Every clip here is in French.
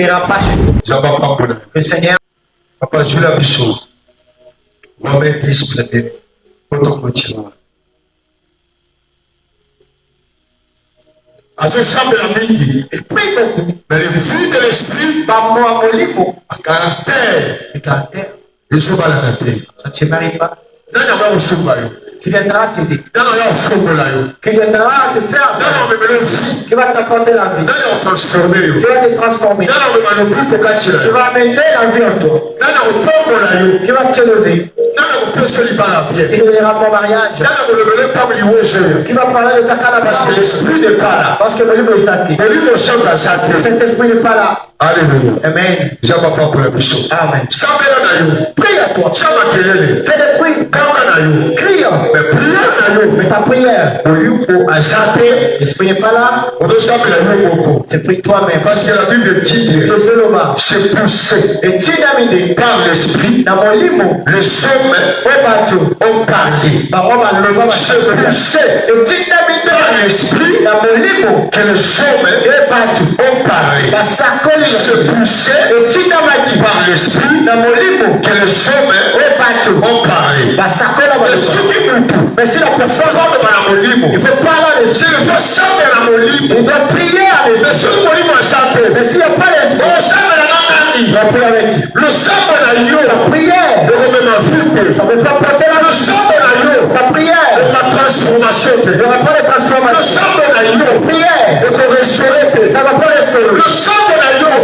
n'ira pas chez nous. Le Seigneur. Papa, je l'ai vu. On va mettre plus près. Pour continuer. Avec ça, il prie beaucoup. Mais le fruit de l'esprit, un caractère. Il se bat la tête. Ça ne se marie pas. Dans la main, Qui viendra t'aider. dans la Qui viendra te faire. Qui va t'apporter la vie. Qui va te transformer. Qui va amener la vie en toi. Qui va te lever. Qui te donnera mon mariage. Qui va parler de ta calabasse. Parce que le livre est saté. Cet esprit n'est pas là. Alléluia. Amen. Amen. Prie à toi. Fais des prix. Crie. Mais ta prière, au lieu où l'esprit n'est pas là, c'est prie toi-même. Parce que la Bible dit c'est poussé Et tu n'as par l'esprit. dans mon livre, Les hommes ont parlé. C'est poussé et tu n'as par l'esprit dans mon livre, que les hommes ont parlé. C'est poussé et tu n'as dit par l'esprit dans mon livre, que les hommes ont parlé. mais si la personne il faut parler à l'esprit, il doit prier à l'esprit. Mais s'il n'y a pas l'esprit, il va prier avec lui. La prière, ça ne peut pas porter la prière, La transformation, il n'y aura pas de transformation. La prière, ça ne va pas restaurer. La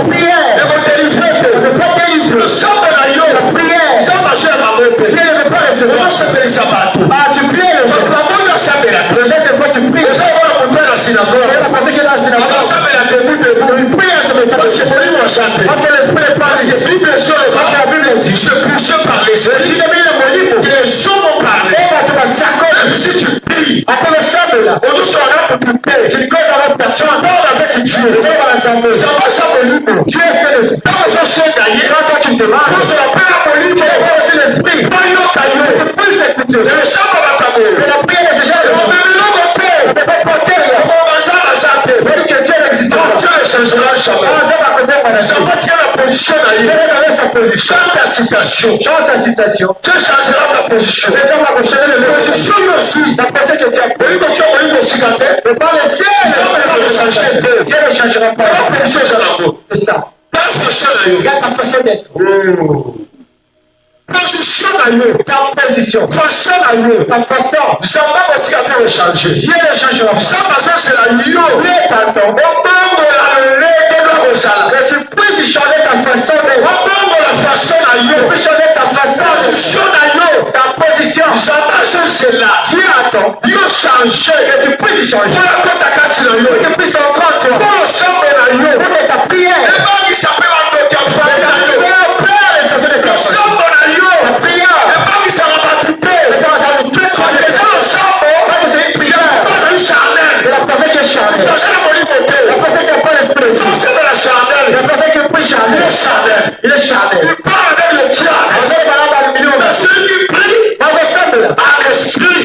prière, ça ne peut pas délivrer. La prière, si elle ne veut pas recevoir, tu pries le jour. Le jour des fois tu pries. Il a pensé qu'il est dans la synagogue. Il prie à ce moment. Parce que l'esprit n'est pas là. Parce que la Bible dit. c'est poussé par l'esprit. Tu devines le mot libre. Les hommes ont parlé. Tu vas s'accorder. Même si tu pries, Attends le sable là. Tu causes avec personne. avec Dieu, Ça va s'abonner. Dieu est l'esprit. Quand toi tu te demandes, tu vas aussi l'esprit. Tu peux s'écouter. Mais la prière de ces gens, ça ne peut pas porter rien. Que Dieu n'existe pas. Dieu ne changera jamais. Ça va C'est la position Dieu d'ailleurs. va donner sa position. Change ta situation. Change ta citation. Dieu changera ta position. Les hommes vont changer le Position aussi. la pensée que tu as pris. Ne pas laisser Dieu ne changera pas. C'est ça. Regarde ta façon d'être. Position d'ailleurs. Ta position. Façon d'ailleurs. Ta façon. Dieu ne changera pas. C'est la Dieu est à ton. Mais tu peux changer ta façon d'être. Tu peux changer ta façon d'être. Ta position. Dieu attend. Et tu peux y changer. Et tu peux entrer en toi. Pour ta prière. La prière. Et la personne qui est charnelle. La personne qui n'a pas l'esprit de Dieu. La personne qui est plus charnelle. Il est charnel.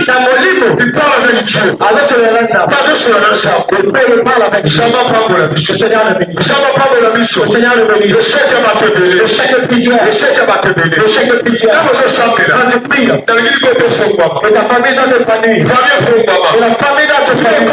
Dans mon livre, Il parle avec Dieu. alors sur le lanza. Pas sur un ensemble. Il parle avec Dieu. Ça va pas pour la mission. Le Seigneur le bénit. Ça va pas pour la mission. Le Seigneur le bénit. Le chèque va te bénir. Le chèque de prière. Le chèque va te bénir. Le chèque de prière. Quand vous êtes là, Quand tu pries, dans le guide côté faut quoi? et ta famille doit te famille. Famille faut Et quoi? la famille doit te famille.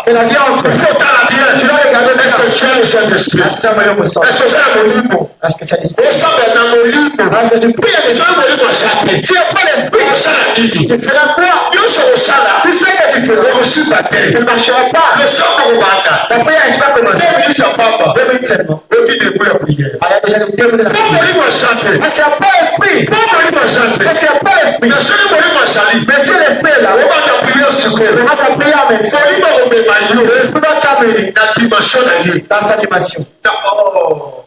Et la viande. Faut t'en la bien. Tu dois regarder Est-ce que tu as le Saint-Esprit? est-ce que tu as mon sang? Est-ce que c'est mon livre? Est-ce que tu as l'esprit? Au sang dans mon livre. Est-ce que tu pries avec C'est mon livre chaque. tu n'as pas l'esprit? Au sang la guide. Tu feras quoi? Yo sur au sang là. Tu sais que tu feras. Je suis battu. Tu ne marcheras pas. Le sang pour le bata. Ta prière, tu vas commencer. 2 minutes à papa. 2 minutes seulement. Le guide est pour la prière. Il y a déjà 2 minutes de la Bon, prière. mon livre chanté. Parce qu'il n'y a pas l'esprit. Bon, mon livre chanté. Parce qu'il n'y a pas l'esprit. Le seul mon livre sali. Mais si l'esprit est là, On va ta prière sur quoi? on va ta prière avec ça. Il va au bémaillot. L'esprit va t'amener La dimension d'ailleurs. dans sa dimension. Oh.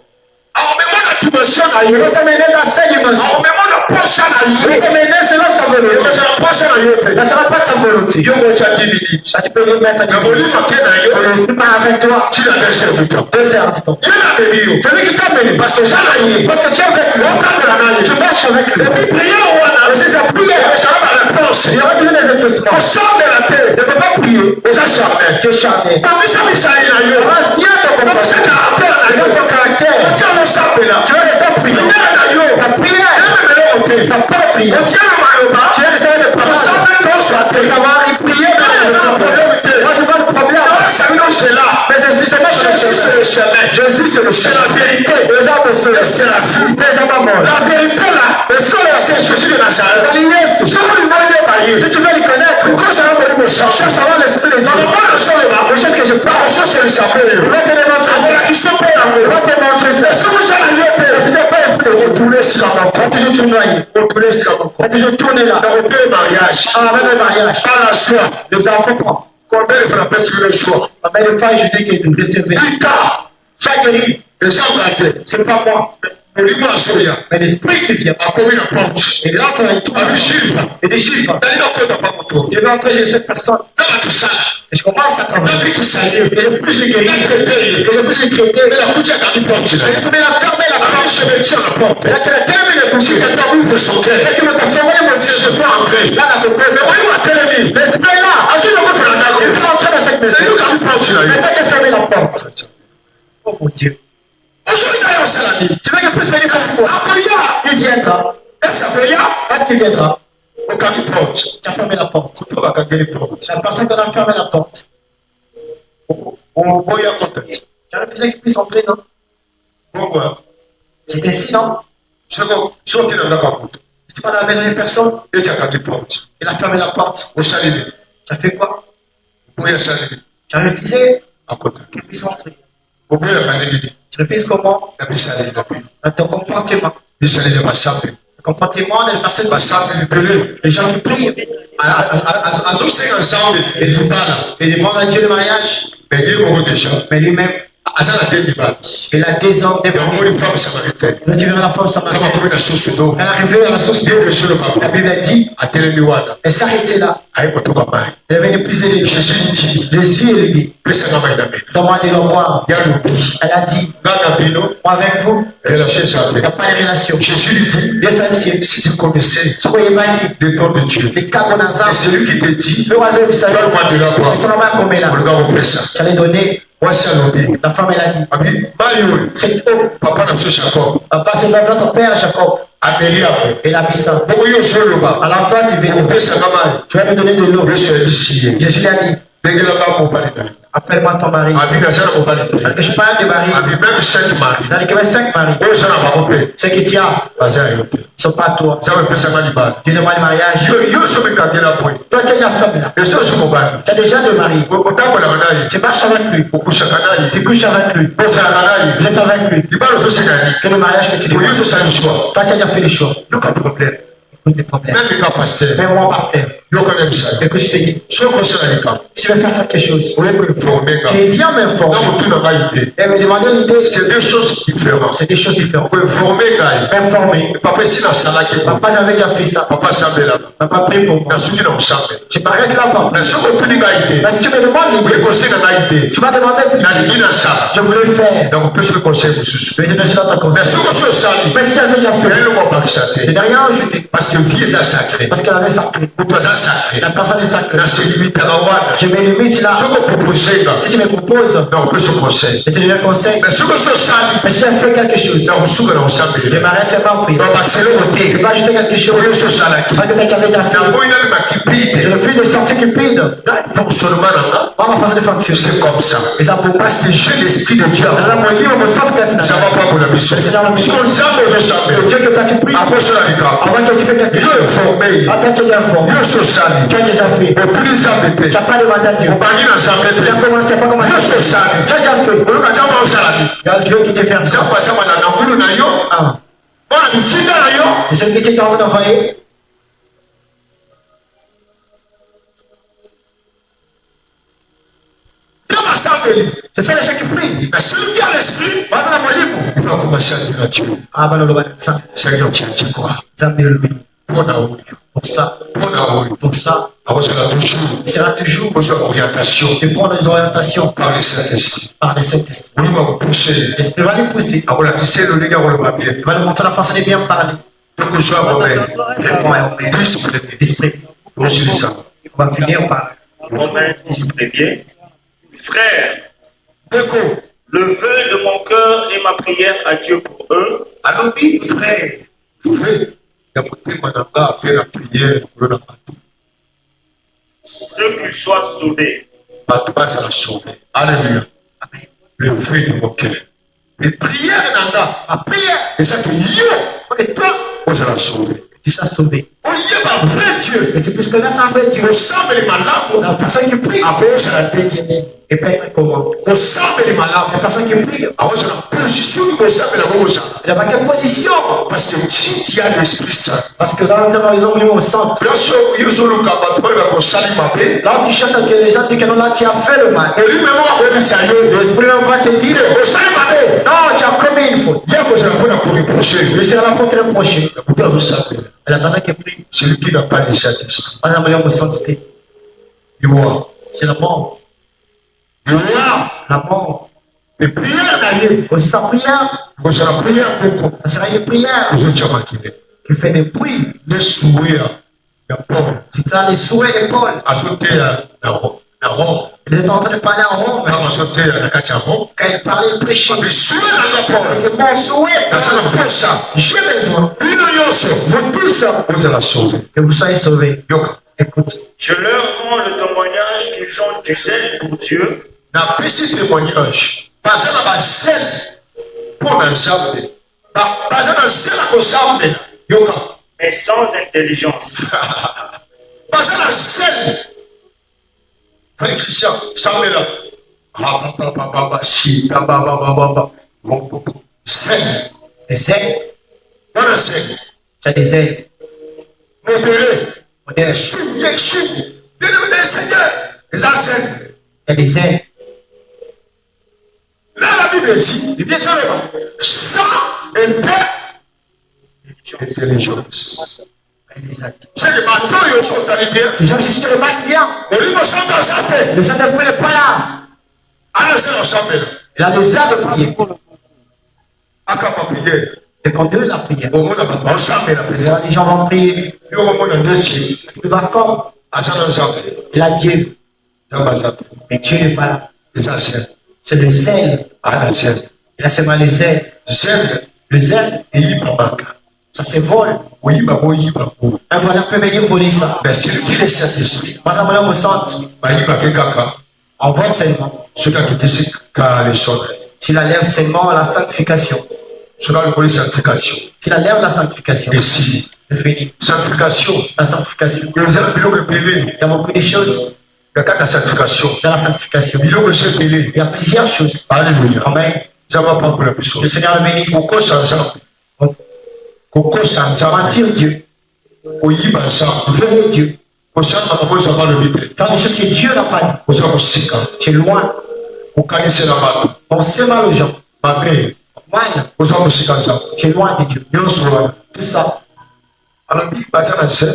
Alors, mais moi, la dimension Il d'ailleurs. va t'amener dans sa dimension. Alors, mais moi, la poche Il va d'ailleurs. t'amener selon sa volonté. C'est la poche d'ailleurs. Ça ne sera pas ta volonté. Yo, moi, tu as 10 minutes. Ça, tu peux le mettre Mais en mon livre, ok, d'ailleurs. l'esprit part avec toi. Tu l'as laissé au temps. 2 heures, dis donc. Il y a des livres. C'est lui qui t'a amené. Parce que ça, là, il est. Parce que tu es avec lui. On parle de la magie. Tu marches avec lui. Et puis, prier au roi, Et c'est sa prière. ça va la réponse. Il y aura toujours des exaucements. On sort de la terre. Ne peux pas prier. Et ça sort. Tu es charné. Parmi ça, il s'agit d'ailleurs. Avance bien ton Comme comportement. c'est caractère Regarde d'ailleurs. ton caractère. Tu prière. Tu es resté de parole. Ça va y prier. Moi, je vois le problème. Mais Jésus, c'est le chemin. Jésus, c'est le chemin. La vérité. Les âmes de ceux. C'est la vie. Les âmes mortes. La vérité là. Le seul, c'est Jésus de Nazareth. Si tu veux le connaître, cherche avant l'esprit de Dieu. Les choses que je parle, c'est le savoir. Il va te démontrer ça. Il va te montrer ça. Si tu n'as pas l'esprit de Dieu, on toujours tourner là. On toujours tourner là. Dans le mariage. Ah, même le mariage. Par la joie. Les enfants prennent. Combien de fois on le choix? Combien de fois je dis que tu recevais? Tu as guéri. C'est pas moi. Mais l'esprit qui vient. Et là, tu as tout. Et des chiffres. Je vais entrer chez cette personne. Et je commence à travailler. Et je plus les guérir. Et je plus les traiter. Et je te mets la fermer la porte. Et là, tu as terminé le boucher. Et tu me t'as fermé mon Dieu. Je peux entrer. Là, la porte. L'esprit est là. Je vais entrer dans cette maison. Et toi, tu as fermé la porte. Oh mon Dieu. Tu veux que plus venir comme moi? Il viendra. Est-ce qu'il viendra? Tu as fermé la porte. La personne qui a fermé la porte. Tu as refusé qu'il puisse entrer, non? J'étais ici, non? Tu vas dans la maison d'une personne. Il a fermé la porte. Tu as fait quoi? Tu as refusé qu'il puisse entrer. Tu refuses comment? Dans ton comportement. Le comportement des personnes. Les gens qui prient. Ils demandent à Dieu le mariage. Mais lui-même. Il a 2 ans de nous tu verras la femme samaritaine. Elle est arrivée à la source d'eau. La Bible a dit. Elle s'arrêtait là. Elle avait une plus élevée. Jésus lui dit. Demandez-le moi. Elle a dit. Moi avec vous. Il n'y a pas de relation. Jésus lui dit. Si tu connaissais les dons de Dieu. Les cas de Nazareth. C'est lui qui te dit. Donne-moi de la boire. Tu allais donner. La femme, elle a dit. C'est eux. Papa, c'est notre père Jacob. Et la puissance. Alors toi, tu vas me donner de l'eau. Jésus lui a dit. Appelle-moi ton mari. Parce que je parle de mari. Dans les 5 maris. Ce que tu as. Ce n'est pas toi. Tu demandes le mariage. Toi, tu as une femme là. Tu as déjà le mari. Tu marches avec lui. Tu couches avec lui. Vous êtes avec lui. Que le mariage que tu demandes. Toi, tu as déjà fait le choix. Des problèmes. Même moi, pasteur. Écoute, je te dis, si tu veux faire quelque chose, tu viens m'informer. Et me demander l'idée. C'est 2 choses différentes. M'informer. Papa, j'avais déjà fait ça. Papa, prie pour moi. Je m'arrête là, papa. Mais si tu me demandes l'idée, tu m'as demandé l'idée. Je voulais le faire. Donc, plus le conseil vous suce. Mais si tu avais déjà fait, je n'ai rien ajouté. Parce qu'elle avait sacré. La personne est sacrée. Je me limite là. Si tu me proposes, je te donne un conseil. Mais si tu as fait quelque chose, je m'arrête seulement prier. Je vais ajouter quelque chose. Parce que tu avais déjà fait. Je refuse de sortir cupide. Dans ma façon de fonctionner. C'est comme ça. Et ça pour parce que j'ai l'esprit de Dieu. Ça va pas pour la mission. Le Dieu que tu pries. Avant que tu fais quelque chose. Attends, tu es informé. Tu as déjà fait. Tu n'as pas demandé à Dieu. Tu as commencé, tu n'as pas commencé. Tu as déjà fait. Dieu qui te fait ça. Ah. Et celui qui t'est en train d'envoyer. C'est ça les gens qui prient. Mais celui qui a l'esprit, il va commencer à dire à Dieu. Ah, ben, Seigneur, tu as dit quoi? Pour ça, il sera toujours de prendre les orientations par le Saint-Esprit. L'Esprit va les pousser. Il va nous montrer la façon de bien parler. L'Esprit. On va finir par Romains 10 premier. Frère, le vœu de mon cœur et ma prière à Dieu pour eux. Frère, Ceux qui soient sauvés. Alléluia. Le fruit de vos cœurs. Les prières nanga, la prière, et ça que yo, et toi, vous allez sauver. Tu seras sauvé. Oh, il y a un vrai Dieu. Et tu puisses connaître un vrai Dieu. Au sang les malades, La personne qui prie, à cause de la dégainée. et peut être comment? Au sang les malades, La personne qui prie, à cause de la position du sang de la gauche. elle est dans quelle position? Parce que si tu as l'Esprit Saint, Parce que dans les hommes au centre, bien sûr, il y a un là où tu cherches à que les gens disent que non, là tu as fait le mal. L'esprit même va te dire, non, tu as commis une faute. Je serai là pour te reprocher. Et la personne qui prie, celui qui n'a pas de Saint-Esprit, on a besoin de sainteté. C'est la mort. La mort. les prières d'ailleurs, Aussi sa prière, c'est la prière beaucoup. ça sera une prière Vous êtes maquillés. qui fait des bruits. Les sourires, il y a Paul, Tu as les souhaits de Paul. ajouté à Rome. Il était en train de parler en Rome. Quand on sautait à la Katia Rome, Quand il parlait, il prêchait. les sourires dans la Paul, Et mon souhait, dans la poche, j'ai besoin, une oignon, vous tous, vous allez la sauver. que vous soyez sauvés. Yoka. Écoute, Je leur rends le témoignage qu'ils ont du zèle pour Dieu, Dans ce témoignage, pas un sel pour l'ensemble. Pas un sel à l'ensemble. Yoka. mais sans intelligence. Pas un sel. Frère Christian, ça me là. Sel. les ailes, Voilà sel. tu as des ailes. Modéré. Modéré. Bien-aimé des Seigneurs. Les ancêtres. Tu as des ailes. Là, la Bible dit, il bien sûr, sans et paix, intelligence. Les ailes. C'est les bateaux, ils sont arrivés. Ces gens, si tu le marques bien, Mais ils sont dans sa paix. le Saint-Esprit n'est pas là. Alors, c'est ensemble. Il a les ailes de prier. À quand ma prière, Et quand Dieu la prière, au monde, on va ensemble la prière. les gens vont prier. Et au monde, on dit, Tu vas comme à ça, ensemble. il a Dieu. Ça va, ça. Mais Dieu n'est pas là. Les anciens. C'est le zèle. À l'ancien. Il a seulement le zèle. Zèle. Le zèle, Et il m'a manqué. ça se vole. Oui, il m'a manqué. Un voleur peut venir voler ça. Mais c'est lui qui est le Saint-Esprit. Moi, ça me l'a au centre. Bah, il m'a manqué caca. On vole seulement. Ce qui dit, c'est qu'à les sonner. Tu la lèves seulement à la sanctification. Ce qu'on appelle sanctification. Tu la lèves à la sanctification. Et si, C'est fini. sanctification, La sanctification. il y a un bilot que pélé. Il y a beaucoup de choses Il y a quatre sanctification. dans la sanctification. Bilot que j'ai pélé. Il y a plusieurs choses. Alléluia. Amen. Ça va pas pour la personne. Le Seigneur le bénisse. Coco sans Coco sans Mentir Dieu. Oyiba sans. Violer Dieu. Osan makapo sama le vite. Faire des choses que Dieu n'a pas dit. Osan osika. Tu es loin. Okanise na bato. Pensez mal aux gens. Mabe. Mal. Osan osika ça. Tu es loin de Dieu. Nyonso wana. Tout ça. Alors bi basa na se.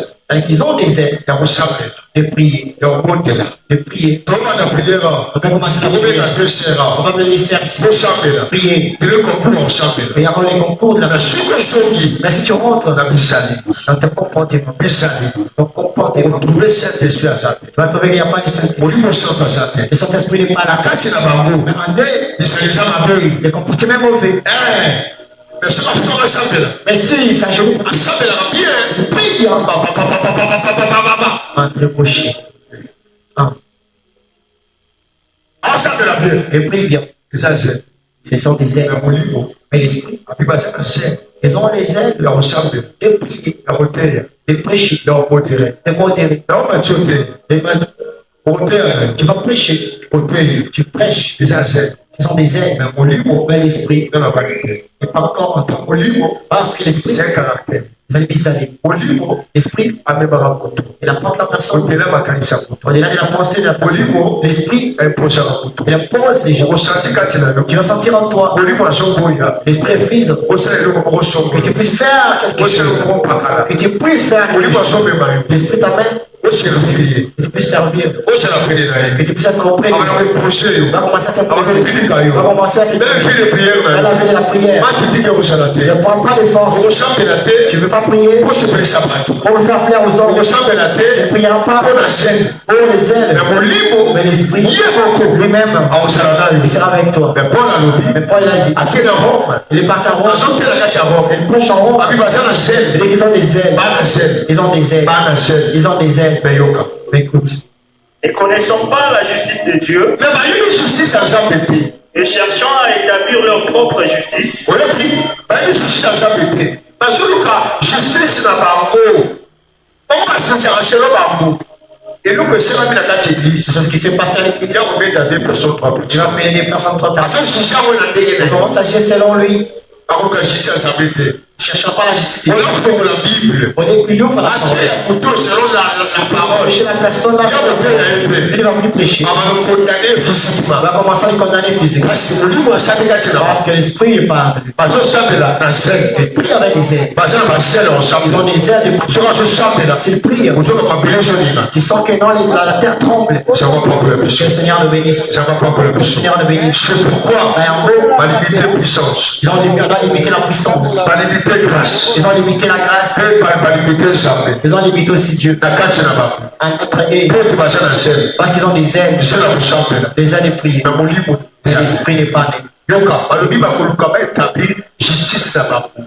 Ils ont des ailes Ya kosambela. de prier. Ya kobondela. De prier. Toma na prière. On va commencer à Tokobe na prier. deux On sera. va me laisser ici. Kosambela. Prier. Ele comprend osambela. Il y aura les concours de la Na suko songi. Mais si tu rentres Na bisali. dans ton comportement, Bisali. ton comportement, Trouver Saint-Esprit à sa tu vas trouver qu'il n'y a pas de Saint-Esprit. Molimo santo à sa tête. Le Saint-Esprit n'est pas Na là. kati na bango. Mais en deux, Bisalisa mabe. les comportements mauvais. Mais ce qu'on fait osambela. Mais si il s'agit de Asambela bien. prier bien, entre gaucher. Asambela bien. Et prie bien. Ça c'est. Ce sont des ailes. Na molimo. Mais l'esprit, Abibasa na se. ils ont les ailes Ya osambela. de prier, Ya koteya. de prêcher, Ya omodere. de modérer. Na omatiote. de mettre- Oteya. Tu vas prêcher, Oteya. tu prêches. Ça c'est. Ce sont des ailes. Na molimo. Mais l'esprit Dans la vanité. n'est pas encore en toi. Molimo. Parce que l'esprit, C'est un caractère. il va le bisaler. Molimo. L'esprit, Amebara moto. il apporte la personne. Otela makanisa moto. Au-delà de la pensée de la personne. L'esprit, Imposa moto. il impose les gens. Osati kati na yo. Tu vas sentir en toi. Molimo azoboya. L'esprit est frise. Osala eloko moko Que songo. tu puisses faire quelque Osala chose. eloko moko pakala. Que tu puisses faire quelque Molimo chose. azomema yo. L'esprit t'amène. oservirie que tu puisses servir, osala pene na que ye tu puisses être auprès de abana lui. koproshe yo Va commencer à abana t'imposer, kopilika yo va commencer à même t'imposer. vie de prière Dans na la vie de la prière, matindike kosala te ne prends pas de force. okosambela te Tu ne veux pas prier kosepelisa bato pour faire plaire aux hommes. okosambela Tu ne te prieras pas mpo na sene pour les ailes, na molimo mais l'esprit ye moko lui-même, akosala na yo il sera avec toi. mais paul alobi Mais Paul l'a dit, ake na rome il est parti à Rome, azotela kati ya rome il prêche en Rome, abi baza na il sene dit qu'ils ont des ailes, bana sene ils ont des ailes, bana sene ils ont des ailes. me yoka Mais écoute, Ne connaissant pas la justice de Dieu me bayebi justice ya nzambe te et cherchant à établir leur propre justice, oyebi bayebi justice ya nzambe te bazoluka justice na bango bango basenzaka selo bango eloko esalami na kati ya église c'est ce qui s'est passé à l'église. ya kobenda 2 personnes 3 Tu vas payer des personnes trop tard. azojuge yango na ndenge na Tu ye commences à agir selon lui, akoka justice ya nzambe te ne cherchant pas la justice de Dieu. oyafongola bible On est plus ouvre à la parole. ateya koto selon la parole Chez la personne là, ya koteya ye te il ne va plus prêcher. abana kondane Il physiquement va commencer à le condamner physiquement. kasi molimo asali kati na Parce que l'esprit est pas. bazosambela na sene Il prie avec des ailes. baza na basele Ils ont osambela des ailes de soki azosambela S'ils prient, ozoka mabele ezonina tu sens que non, la terre tremble. zanga propre Que biso le Seigneur nous bénisse. zanga propre Que le biso Seigneur nous bénisse. c'est pourquoi Mais en gros, balimite puissance on doit limiter la puissance. balimite grâce Ils ont limité la grâce. mpe balimite nzambe Ils ont limité aussi Dieu. na kati na bango Un autre aile. mpo ete baza na sene Parce qu'ils ont des ailes. bisala kosambela Des ailes de prier. na molimo Mais l'esprit n'est pas né. yoka balobi bakoluka baétablir justice na bango